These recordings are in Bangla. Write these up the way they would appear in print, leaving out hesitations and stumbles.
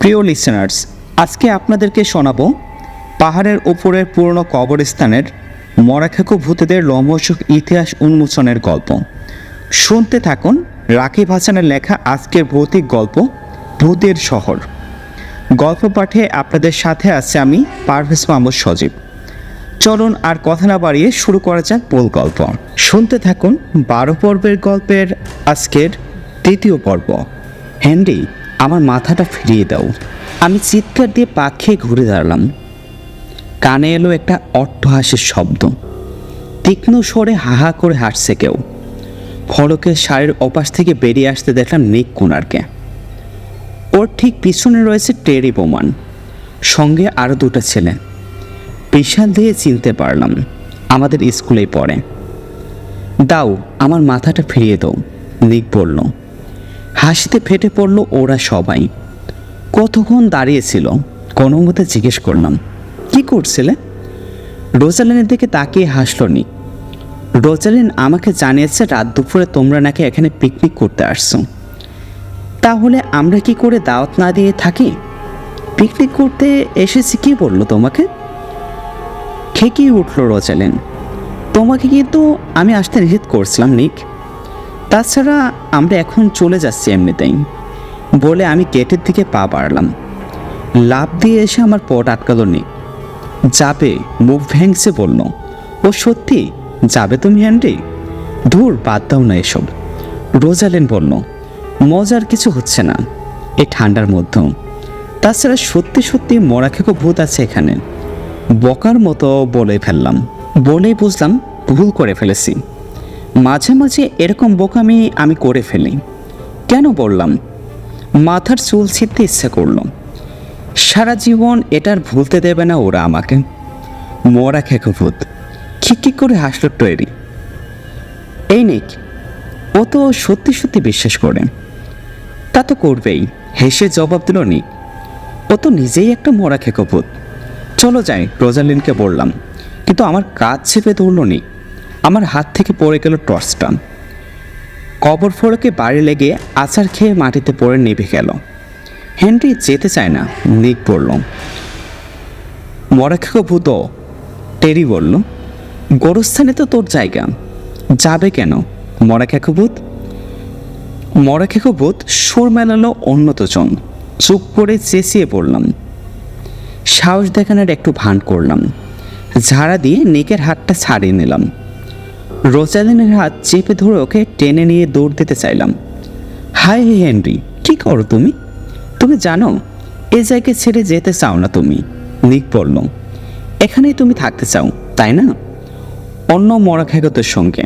প্রিয় লিসেনার্স, আজকে আপনাদেরকে শোনাবো পাহাড়ের উপরের পুরনো কবরস্থানের মরাখেকো ভূতেদের রোমহর্ষক ইতিহাস উন্মোচনের গল্প। শুনতে থাকুন রাকিব হাসানের লেখা আজকের ভৌতিক গল্প ভূতের শহর। গল্প পাঠে আপনাদের সাথে আছে আমি পারভেজ মাহমুদ সজীব। চলুন আর কথা না বাড়িয়ে শুরু করা যাক মূল গল্প। শুনতে থাকুন 12 পর্বের গল্পের আজকের 3য় পর্ব। হেনরি, আমার মাথাটা ফিরিয়ে দাও। আমি চিৎকার দিয়ে পা খেয়ে ঘুরে দাঁড়ালাম। কানে এলো একটা অট্টহাসির শব্দ। তীক্ষ্ণ স্বরে হাহা করে হাসছে কেউ। ফলকের শাড়ির ওপাশ থেকে বেরিয়ে আসতে দেখলাম নিক কুনারকে। ওর ঠিক পিছনে রয়েছে টেরি বোমান, সঙ্গে আরও 2টা ছেলে। বিশাল দিয়ে চিনতে পারলাম, আমাদের স্কুলেই পড়ে। দাও, আমার মাথাটা ফিরিয়ে দাও, নিক বলল। হাসিতে ফেটে পড়ল ওরা সবাই। কতক্ষণ দাঁড়িয়েছিল কোনো মতে জিজ্ঞেস করলাম, কি করছিলে? রোজালিনের দিকে তাকিয়ে হাসল নিক। রোজালিন আমাকে জানিয়েছে রাত দুপুরে তোমরা নাকি এখানে পিকনিক করতে আসছো। তাহলে আমরা কি করে দাওয়াত না দিয়ে থাকি? পিকনিক করতে এসেছি কি বললো তোমাকে? খেকিয়ে উঠল রোজালিন। তোমাকে কিন্তু আমি আসতে নিষেধ করছিলাম নিক। তাছাড়া আমরা এখন চলে যাচ্ছি এমনিতেই, বলে আমি গেটের দিকে পা বাড়ালাম। লাফ দিয়ে এসে আমার পট আটকালো নিক। যাবে? মুখ ভেঙছে বলল। ও সত্যি যাবে তুমি হেনরি? ধুর, বাদ দাও না এসব, রোজালিন বলল। মজার কিছু হচ্ছে না এই ঠান্ডার মধ্যেও। তাছাড়া সত্যি সত্যি মরাখেকো ভূত আছে এখানে। বকার মতো বলে ফেললাম। বলেই বুঝলাম ভুল করে ফেলেছি। মাঝে মাঝে এরকম বোকামি আমি করে ফেলি। কেন বললাম? মাথার চুল ছিঁড়তে ইচ্ছা করলো। সারা জীবন এটার ভুলতে দেবে না ওরা আমাকে। মরাখেকো ভূত, খিকখিক করে হাসলো টেরি। এই নিক, ও তো সত্যি সত্যি বিশ্বাস করে। তা তো করবেই, হেসে জবাব দিল নিক। ও তো নিজেই একটা মরাখেকো ভূত। চলো যাই, রোজালিনকে বললাম। কিন্তু আমার কাজ চেপে ধরল নিক। আমার হাত থেকে পড়ে গেল টর্চটা। কবর ফলকে বাড়ি লেগে আছাড় খেয়ে মাটিতে পড়ে নিভে গেল। হেনরি যেতে চায় না, নিক বলল। মরাখেকো ভূত, টেরি বলল। গোরস্থানে তো তোর জায়গা, যাবে কেন মরাখেকো ভূত? মরাখেকো ভূত সুর মেলালো অন্যতজন। চুপ করে চেঁচিয়ে পড়লাম। সাহস দেখানোর একটু ভান করলাম। ঝাড়া দিয়ে নিকের হাতটা ছাড়িয়ে নিলাম। রোজালিনের হাত চেপে ধরে ওকে টেনে নিয়ে দৌড় দিতে চাইলাম। হাই হেনরি, কি করো তুমি? তুমি জানো এ জায়গায় ছেড়ে যেতে চাও না তুমি, নিক বলল। এখানেই তুমি থাকতে চাও তাই না? অন্য মরাখেকোদের সঙ্গে।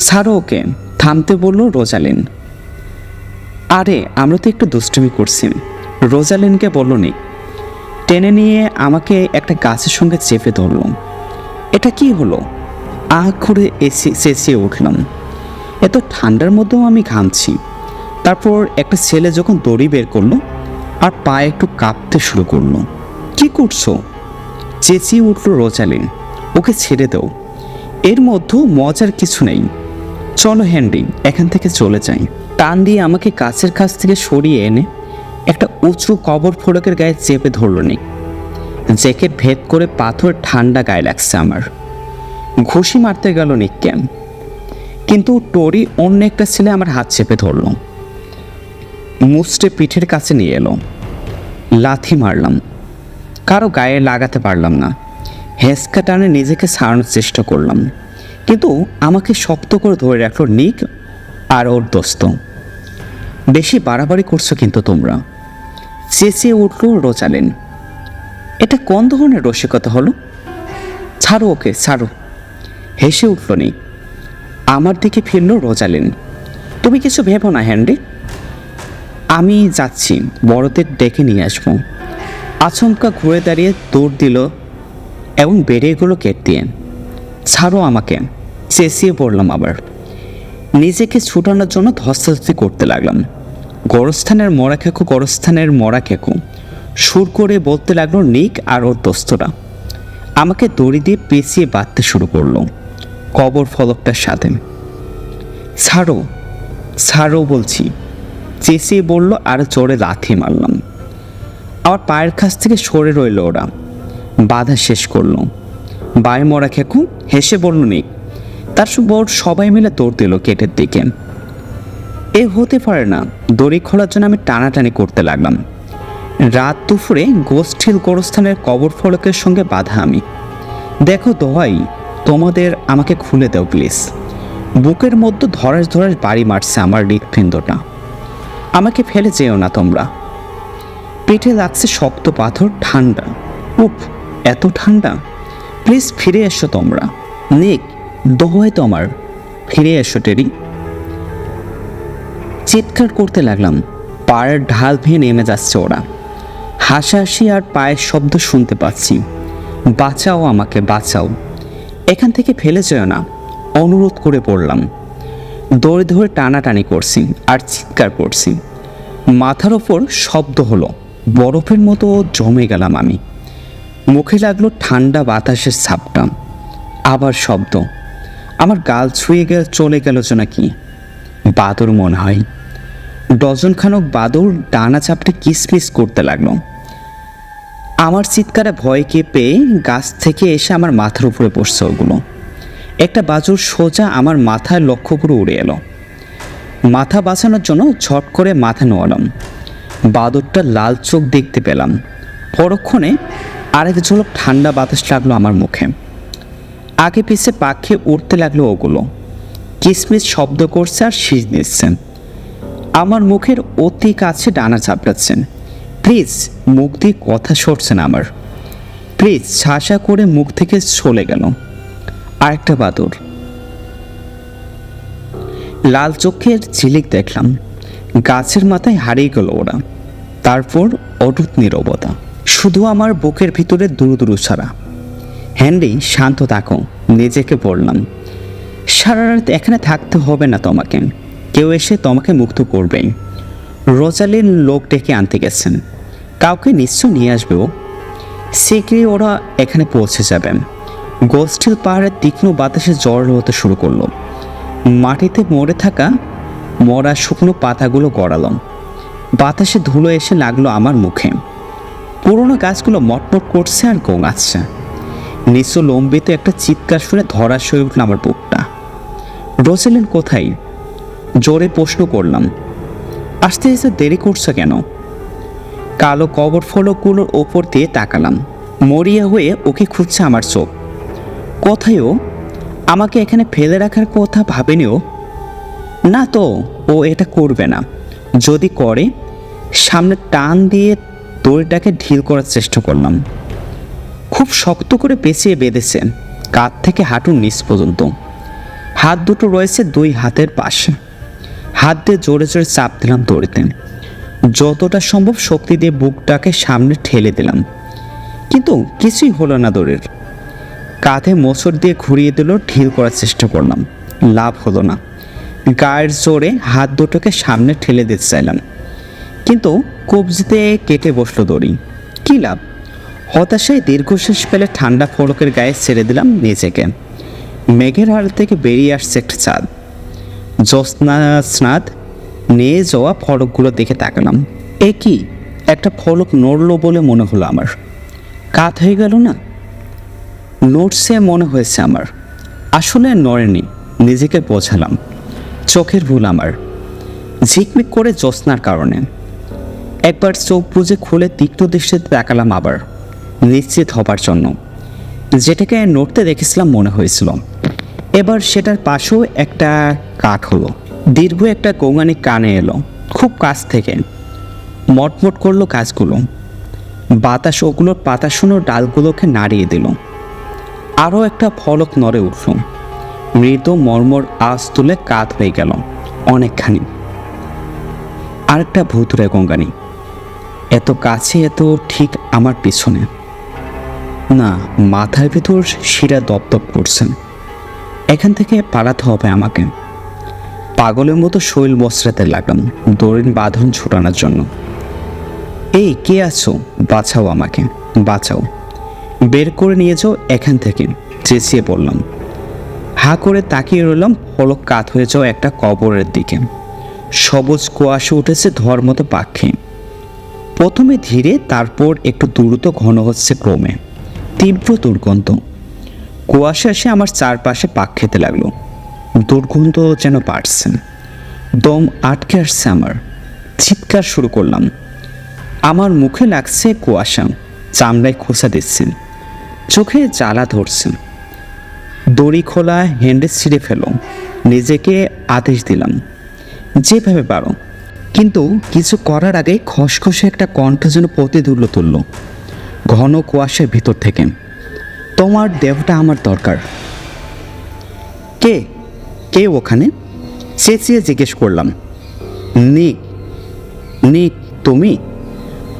ছাড়ো ওকে, থামতে বলল রোজালিন। আরে আমরা তো একটু দুষ্টুমি করছি, রোজালিনকে বলল নিক। টেনে নিয়ে আমাকে একটা গাছের সঙ্গে চেপে ধরল। এটা কি হলো? আখ করে চেঁচিয়ে উঠলাম। এত ঠান্ডার মধ্যেও আমি ঘামছি। তারপর একটা ছেলে যখন দড়ি বের করলো আর পা একটু কাঁপতে শুরু করলো। কি করছো? চেঁচিয়ে উঠল রোজালিন। ওকে ছেড়ে দাও, এর মধ্যেও মজার কিছু নেই। চলো হেনরি, এখান থেকে চলে যাই। টান দিয়ে আমাকে গাছের কাছ থেকে সরিয়ে এনে একটা উঁচু কবর ফলকের গায়ে চেপে ধরল নিক। জ্যাকেট ভেদ করে পাথর ঠান্ডা গায়ে লাগছে আমার। ঘুষি মারতে গেল নিককে, কিন্তু টোরি অন্য একটা ছেলে আমার হাত চেপে ধরল, মুচড়ে পিঠের কাছে নিয়ে এলো। লাথি মারলাম, কারো গায়ে লাগাতে পারলাম না। হেঁচকা টানে নিজেকে ছাড়ানোর চেষ্টা করলাম, কিন্তু আমাকে শক্ত করে ধরে রাখলো নিক আর ওর দোস্ত। বেশি বাড়াবাড়ি করছো কিন্তু তোমরা, চেঁচিয়ে উঠল রোজালিন। এটা কোন ধরনের রসিকতা হলো? ছাড়ো ওকে, ছাড়ো। হেসে উঠল নিক। আমার দিকে ফিরল রোজালিন। তুমি কিছু ভেবো না হেনরি, আমি যাচ্ছি, বড়দের ডেকে নিয়ে আসবো। আচমকা ঘুরে দাঁড়িয়ে দৌড় দিল এবং বেরিয়ে গেল গেট দিয়ে। ছাড়ো আমাকে, চেঁচিয়ে পড়লাম আবার। নিজেকে ছুটানোর জন্য ধস্তাধস্তি করতে লাগলাম। গোরস্থানের মরাখেকো সুর করে বলতে লাগলো নিক আর ওর দোস্তরা। আমাকে দড়ি দিয়ে পেঁচিয়ে বাঁধতে শুরু করলো কবর ফলকটার সাথে। ছাড়ো, ছাড়ো বলছি, চেঁচিয়ে বলল আর জোরে লাথি মারলাম। আমার পায়ের কাছ থেকে সরে রইল ওরা। বাধা শেষ করলো। বাই মরা খেকু হেসে বলল নিক। তার সবাই মিলে দৌড় দিল গেটের দিকে। এ হতে পারে না, দড়ি খোলার জন্য আমি টানাটানি করতে লাগলাম। রাত দুপুরে গোষ্ঠীর গোরস্থানের কবর ফলকের সঙ্গে বাধা আমি। দেখো দোহাই তোমাদের, আমাকে খুলে দাও প্লিজ। বুকের মধ্যে ধরাস ধরাস বাড়ি মারছে আমার হৃৎপিণ্ডটা। আমাকে ফেলে যেও না তোমরা। পেটে লাগছে শক্ত পাথর, ঠান্ডা। উফ, এত ঠান্ডা। প্লিজ ফিরে এসো তোমরা। নিক, দোহাই তোমার, ফিরে এসো টেরি। চিৎকার করতে লাগলাম। পায়ের ঢাল ভেঙে নেমে যাচ্ছে ওরা। হাসাহাসি আর পায়ের শব্দ শুনতে পাচ্ছি। বাঁচাও আমাকে, বাঁচাও, এখান থেকে ফেলে যেও না, অনুরোধ করে পড়লাম। দৌড়ে ধরে টানাটানি করছি আর চিৎকার করছি। মাথার ওপর শব্দ হলো, বরফের মতো জমে গেলাম আমি। মুখে লাগলো ঠান্ডা বাতাসের ছাপটা। আবার শব্দ। আমার গাল ছুঁয়ে চলে গেল যে নাকি। বাদর মনে হয়। ডজনখানক বাদর ডানা চাপটে কিসমিস করতে লাগলো। আমার চিৎকারে ভয় পেয়ে গাছ থেকে এসে আমার মাথার উপরে বসছে ওগুলো। একটা বাজুর সোজা আমার মাথায় লক্ষ্য করে উড়ে এলো। মাথা বাঁচানোর জন্য ঝট করে মাথা নোয়ালাম। বাদরটা লাল চোখ দেখতে পেলাম। পরক্ষণে আরেক ঝলক ঠান্ডা বাতাস লাগলো আমার মুখে। আগে পিছে পাখি উড়তে লাগলো ওগুলো। কিসমিস শব্দ করছে আর শীষ দিচ্ছেন। আমার মুখের অতি কাছে ডানা চাপড়াচ্ছেন। প্লিজ, মুখ দিয়ে কথা সরছেন আমার। প্লিজ, ছাসা করে মুখ থেকে চলে গেল। আরেকটা বাদর। লাল চোখের ঝিলিক দেখলাম। গাছের মাথায় হারিয়ে গেল ওরা। তারপর অটুট নীরবতা, শুধু আমার বুকের ভিতরে দুরু দুরু ছাড়া। হ্যান্ডি, শান্ত থাকো, নিজেকে বললাম। সারা রাত এখানে থাকতে হবে না তোমাকে, কেউ এসে তোমাকে মুক্ত করবেই। রোজালিন লোক ডেকে আনতে গেছেন, কাউকে নিশ্চয় নিয়ে আসবেও। শীঘ্রই ওরা এখানে পৌঁছে যাবেন। গোস্টিল পাহাড়ের তীক্ষ্ণ বাতাসে জ্বর হতে শুরু করলো। মাটিতে মরে থাকা মরা শুকনো পাতাগুলো গড়ালাম। বাতাসে ধুলো এসে লাগলো আমার মুখে। পুরোনো গাছগুলো মটমট করছে আর গোঙাচ্ছে। নিচু লম্বিত একটা চিৎকার শুনে ধরাস হয়ে উঠল আমার বুকটা। রোজালিন কোথায়? জোরে প্রশ্ন করলাম। আসতে আসতে দেরি করছে কেন? কালো কবর ফলকগুলোর ওপর দিয়ে তাকালাম। মরিয়া হয়ে ওকে খুঁজছে আমার চোখ। কোথায় ও? আমাকে এখানে ফেলে রাখার কথা ভাবেনিও না তো। ও এটা করবে না। যদি করে, সামনে টান দিয়ে দড়িটাকে ঢিল করার চেষ্টা করলাম। খুব শক্ত করে পেঁচিয়ে বেঁধেছে, কাঁধ থেকে হাঁটুর নিচ পর্যন্ত। হাত দুটো রয়েছে দুই হাতের পাশে। হাত দিয়ে জোরে জোরে চাপ দিলাম দড়িতে। যতটা সম্ভব শক্তি দিয়ে বুকটাকে সামনে ঠেলে দিলাম, কিন্তু কিছুই হলো না দড়ির। কাঁধে মোচড় দিয়ে ঘুরিয়ে দিল, ঢিল করার চেষ্টা করলাম, লাভ হলো না। গায়ের জোরে হাত দুটোকে সামনে ঠেলে দিতে চাইলাম, কিন্তু কবজিতে কেটে বসলো দড়ি। কী লাভ? হতাশায় দীর্ঘশ্বাস ফেলে ঠান্ডা ফলকের গায়ে ছেড়ে দিলাম নিজেকে। মেঘের আড়াল থেকে বেরিয়ে আসছে একটা চাঁদ। জ্যোৎস্না স্নাত নিয়ে যাওয়া ফলকগুলো দেখে তাকালাম। এ কি, একটা ফলক নড়ল বলে মনে হলো আমার। কাত হয়ে গেল না? নড়ছে মনে হয়েছে আমার, আসলে নড়েনি। নিজেকে বোঝালাম চোখের ভুল আমার। ঝিকমিক করে জ্যোৎস্নার কারণে। একবার চোখ বুজে খুলে তীক্ষ্ণ দৃষ্টিতে তাকালাম আবার, নিশ্চিত হবার জন্য। যেটাকে নড়তে দেখেছিলাম মনে হয়েছিল, এবার সেটার পাশেও একটা কাঠ হলো। দীর্ঘ একটা গোঙানি কানে এলো খুব কাছ থেকে। মটমট করলো গাছগুলো। বাতাস ওগুলোর পাতাশুনো ডালগুলোকে নাড়িয়ে দিল। আরও একটা ফলক নড়ে উঠল। মৃদু মর্মর আওয়াজ তুলে কাত হয়ে গেল অনেকখানি। আরেকটা ভুতুরে গঙ্গানি, এত কাছে, এত ঠিক আমার পিছনে। না, মাথার ভেতর শিরা দপদপ করছেন। এখান থেকে পালাতে হবে আমাকে। পাগলের মতো শৈল বস্ত্রাতে লাগলাম দড়ির বাঁধন ছুটানোর জন্য। এই কে আছো? বাঁচাও আমাকে, বাঁচাও, বের করে নিয়ে যাও এখান থেকে, চেঁচিয়ে বললাম। হা করে তাকিয়ে রইলাম ফলক কাত হয়ে যাও একটা কবরের দিকে। সবুজ কুয়াশা উঠেছে ধোয়ার মতো পাখি। প্রথমে ধীরে, তারপর একটু দ্রুত ঘন হচ্ছে ক্রমে। তীব্র দুর্গন্ধ। কুয়াশা এসে আমার চারপাশে পাক খেতে লাগলো। দুর্গন্ধ যেন বাড়ছে, দম আটকে আসছে আমার। চিৎকার শুরু করলাম। আমার মুখে লাগছে কুয়াশা, চামড়ায় খোঁচা দিচ্ছে, চোখে জ্বালা ধরছে। দড়ি খোলা, হ্যান্ডেল ছিঁড়ে ফেলো। নিজেকে আদেশ দিলাম, যেভাবে পারো। কিন্তু কিছু করার আগে খসখসে একটা কণ্ঠ যেন প্রতিধ্বনিত তুলল ঘন কুয়াশার ভিতর থেকে। তোমার দেহটা আমার দরকার। কে কে ওখানে? চেঁচিয়ে জিজ্ঞেস করলাম। নিক। নিক, তুমি?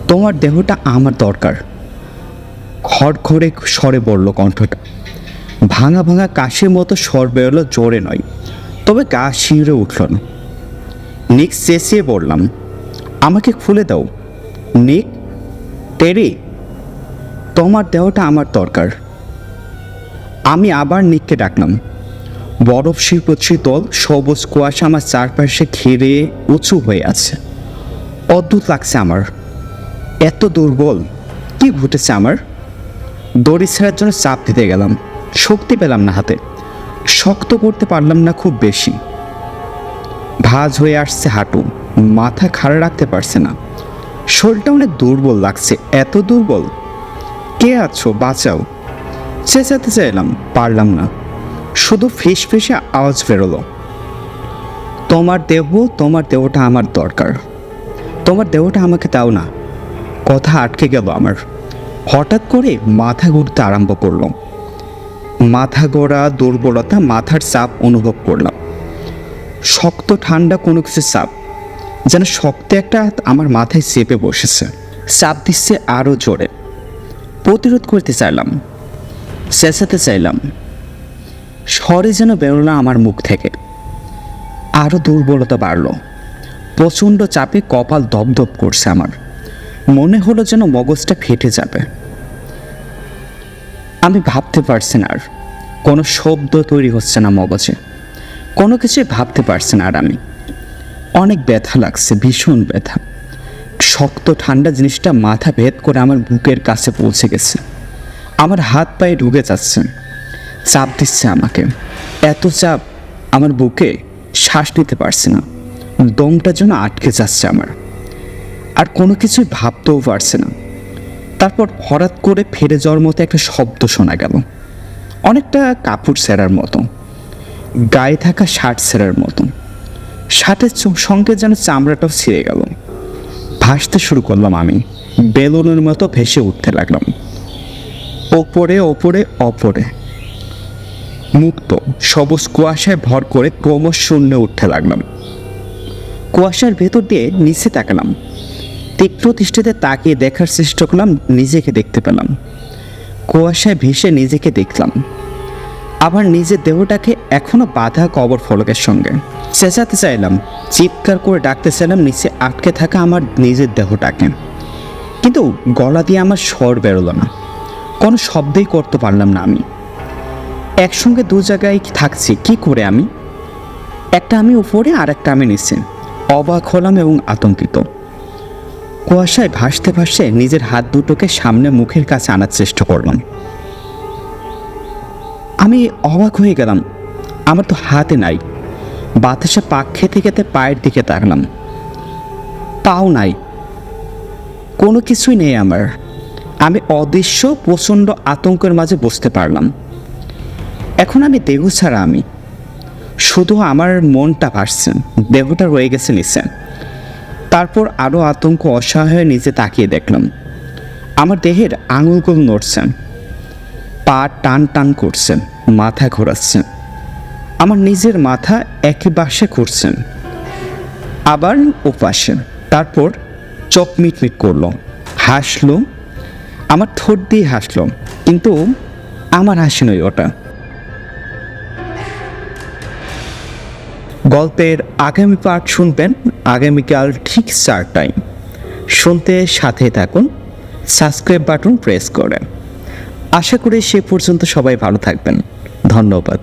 তোমার দেহটা আমার দরকার। খড়খড়ে স্বরে বলল কণ্ঠটা। ভাঙা ভাঙা কাশির মতো স্বর বেরোলো, জোরে নয়, তবে গা শিউরে উঠল না। নিক চেঁচিয়ে বললাম, আমাকে খুলে দাও নিক। টেরি, তোমার দেহটা আমার দরকার। আমি আবার নিককে ডাকলাম। বরফ শীতল সবুজ কুয়াশা আমার চারপাশে ঘিরে উঁচু হয়ে আছে। অদ্ভুত লাগছে আমার। এত দুর্বল। কি ঘটেছে আমার? দড়ি ছেড়ার জন্য চাপ দিতে গেলাম, শক্তি পেলাম না হাতে। শক্ত করতে পারলাম না খুব বেশি। ভাঁজ হয়ে আসছে হাঁটু, মাথা খাড়া রাখতে পারছে না। শরীরটা অনেক দুর্বল লাগছে। এত দুর্বল। কে আছো, বাঁচাও। চেঁচাতে চাইলাম, পারলাম না। শুধু ফিস ফিসে আওয়াজ বেরোলো, তোমার দেহটা আমার দরকার। তোমার দেহটা আমাকে দাও না। কথা আটকে গেল আমার। হঠাৎ করে মাথা ঘুরতে আরম্ভ করলো। মাথা ঘোরা, দুর্বলতা, মাথার চাপ অনুভব করলাম। শক্ত ঠান্ডা কোনো কিছু চাপ, যেন শক্ত একটা আমার মাথায় চেপে বসেছে। চাপ দিচ্ছে আরও জোরে। প্রতিরোধ করতে চাইলাম, চেঁচাতে চাইলাম, স্বরে যেন বেরোলো আমার মুখ থেকে। আরও দুর্বলতা বাড়ল। প্রচণ্ড চাপে কপাল দপদপ করছে আমার। মনে হলো যেন মগজটা ফেটে যাবে। আমি ভাবতে পারছি না আর। কোনো শব্দ তৈরি হচ্ছে না মগজে। কোনো কিছুই ভাবতে পারছি না আর আমি। অনেক ব্যথা লাগছে, ভীষণ ব্যথা। শক্ত ঠান্ডা জিনিসটা মাথা ভেদ করে আমার বুকের কাছে পৌঁছে গেছে। আমার হাত পায়ে ঢুকে যাচ্ছে, চাপ দিচ্ছে আমাকে। এত চাপ আমার বুকে, শ্বাস নিতে পারছি না। দমটা যেন আটকে যাচ্ছে আমার। আর কোনো কিছুই ভাবতেও পারছে না। তারপর হঠাৎ করে ফেরে যাওয়ার মতো একটা শব্দ শোনা গেল, অনেকটা কাপড় ছেঁড়ার মতো, গায়ে থাকা শার্ট ছেঁড়ার মতো। শার্টের সঙ্গে যেন চামড়াটাও ছিঁড়ে গেল। ভাসতে শুরু করলাম আমি, বেলুনের মতো ভেসে উঠতে লাগলাম। ওপরে ওপরে ওপরে, মুক্ত সবুজ কুয়াশায় ভর করে ক্রমশ শূন্যে উঠতে লাগলাম। কুয়াশার ভেতর দিয়ে নিচে তাকালাম। তীক্ষ্ণ দৃষ্টিতে তাকিয়ে দেখার চেষ্টা করলাম, নিজেকে দেখতে পেলাম। কুয়াশায় ভেসে নিজেকে দেখলাম। আবার নিজের দেহটাকে এখনো বাঁধা কবর ফলকের সঙ্গে। চেঁচাতে চাইলাম, চিৎকার করে ডাকতে চাইলাম নিচে আটকে থাকা আমার নিজের দেহটাকে। কিন্তু গলা দিয়ে আমার স্বর বেরোলো না। কোনো শব্দই করতে পারলাম না আমি। একসঙ্গে দু জায়গায় থাকছি কি করে আমি? একটা আমি উপরে, আর একটা আমি নিচে। অবাক হলাম এবং আতঙ্কিত। কুয়াশায় ভাসতে ভাসতে নিজের হাত দুটোকে সামনে মুখের কাছে আনার চেষ্টা করলাম। আমি অবাক হয়ে গেলাম, আমার তো হাতে নাই। বাতাসে পাক খেতে খেতে পায়ের দিকে তাকলাম, পাও নাই, কোনো কিছুই নেই আমার। আমি অদৃশ্য প্রচণ্ড আতঙ্কের মাঝে বসতে পারলাম। এখন আমি দেহ ছাড়া আমি, শুধু আমার মনটা ভাসছে, দেহটা রয়ে গেছে নিচে। তারপর আরও আতঙ্ক, অসহায় নিচে তাকিয়ে দেখলাম আমার দেহের আঙুলগুলো নড়ছে, পা টান টান করছে, মাথা ঘোরাচ্ছে। আমার নিজের মাথা একই পাশে ঘুরছে, আবার ওপাশে। তারপর চোখ মিটমিট করলো, হাসলো। আমার ঠোঁট দিয়ে হাসলো, কিন্তু আমার হাসি নয় ওটা। গল্পের আগামী পার্ট শুনবেন আগামীকাল ঠিক 4টায়। শুনতে সাথে থাকুন, সাবস্ক্রাইব বাটন প্রেস করে। আশা করি সে পর্যন্ত সবাই ভালো থাকবেন। ধন্যবাদ।